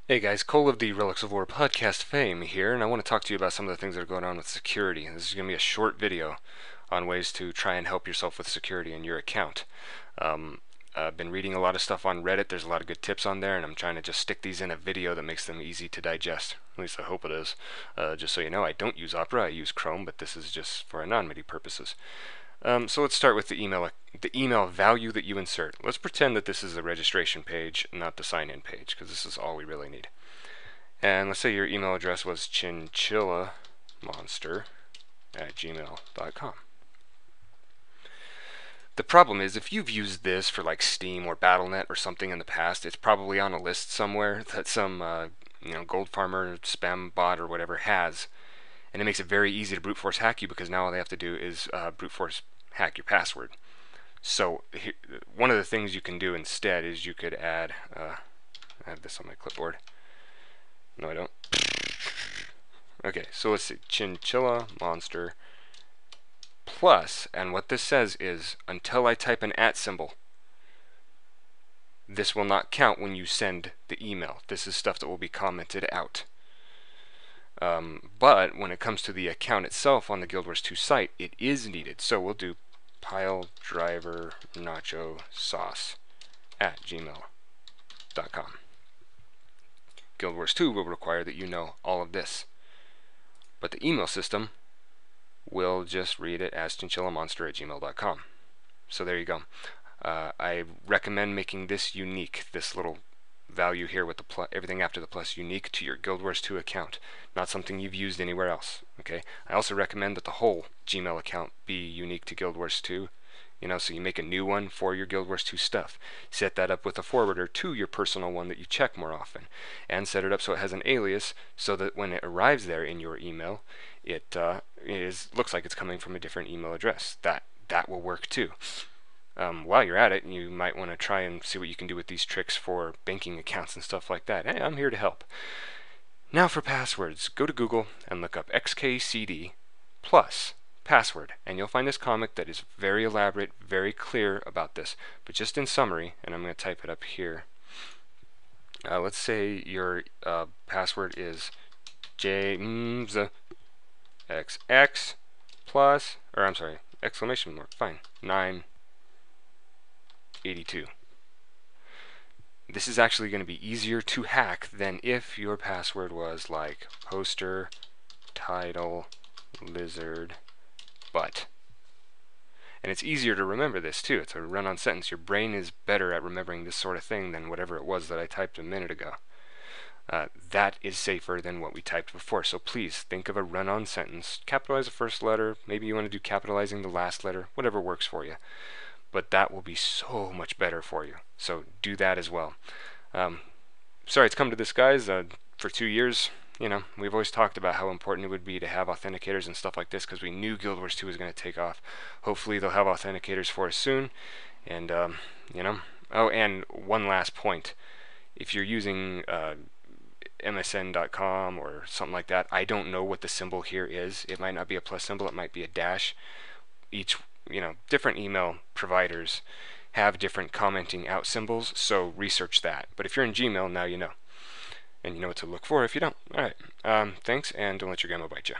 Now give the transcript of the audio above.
Hey guys, Cole of the Relics of War podcast fame here, and I want to talk to you about some of the things that are going on with security. This is going to be a short video on ways to try and help yourself with security in your account. I've been reading a lot of stuff on Reddit. There's a lot of good tips on there, and I'm trying to just stick these in a video that makes them easy to digest. At least I hope it is. Just so you know, I don't use Opera, I use Chrome, but this is just for anonymity purposes. So let's start with the email value that you insert. Let's pretend that this is the registration page, not the sign-in page, because this is all we really need. And let's say your email address was chinchillamonster@gmail.com. The problem is, if you've used this for like Steam or Battle.net or something in the past, it's probably on a list somewhere that some gold farmer, spam bot, or whatever has, and it makes it very easy to brute force hack you because now all they have to do is brute force hack your password. So one of the things you can do instead is you could add. I have this on my clipboard. No, I don't. Okay, so let's see. Chinchilla monster plus, and what this says is until I type an @ symbol, this will not count when you send the email. This is stuff that will be commented out. But when it comes to the account itself on the Guild Wars 2 site, it is needed. So we'll do pile driver nacho sauce @gmail.com. Guild Wars 2 will require that you know all of this. But the email system will just read it as chinchillamonster@gmail.com. So there you go. I recommend making this unique, this little value here with the everything after the plus, unique to your Guild Wars 2 account, not something you've used anywhere else. Okay. I also recommend that the whole Gmail account be unique to Guild Wars 2. So you make a new one for your Guild Wars 2 stuff. Set that up with a forwarder to your personal one that you check more often. And set it up so it has an alias so that when it arrives there in your email, it looks like it's coming from a different email address. That will work too. While you're at it, you might want to try and see what you can do with these tricks for banking accounts and stuff like that. Hey, I'm here to help. Now for passwords. Go to Google and look up XKCD plus password, and you'll find this comic that is very elaborate, very clear about this. But just in summary, and I'm going to type it up here. Let's say your password is JMZXX plus, or I'm sorry, exclamation mark, fine, 982. This is actually going to be easier to hack than if your password was like poster, title, lizard, butt. And it's easier to remember this too. It's a run-on sentence. Your brain is better at remembering this sort of thing than whatever it was that I typed a minute ago. That is safer than what we typed before. So please think of a run-on sentence. Capitalize the first letter. Maybe you want to do capitalizing the last letter. Whatever works for you. But that will be so much better for you. So do that as well. Sorry it's come to this, guys. For 2 years, we've always talked about how important it would be to have authenticators and stuff like this because we knew Guild Wars 2 was going to take off. Hopefully they'll have authenticators for us soon. And, oh, and one last point. If you're using msn.com or something like that, I don't know what the symbol here is. It might not be a plus symbol. It might be a dash. Each different email providers have different commenting out symbols, so research that. But if you're in Gmail, now you know. And you know what to look for if you don't. Alright, thanks, and don't let your grandma bite you.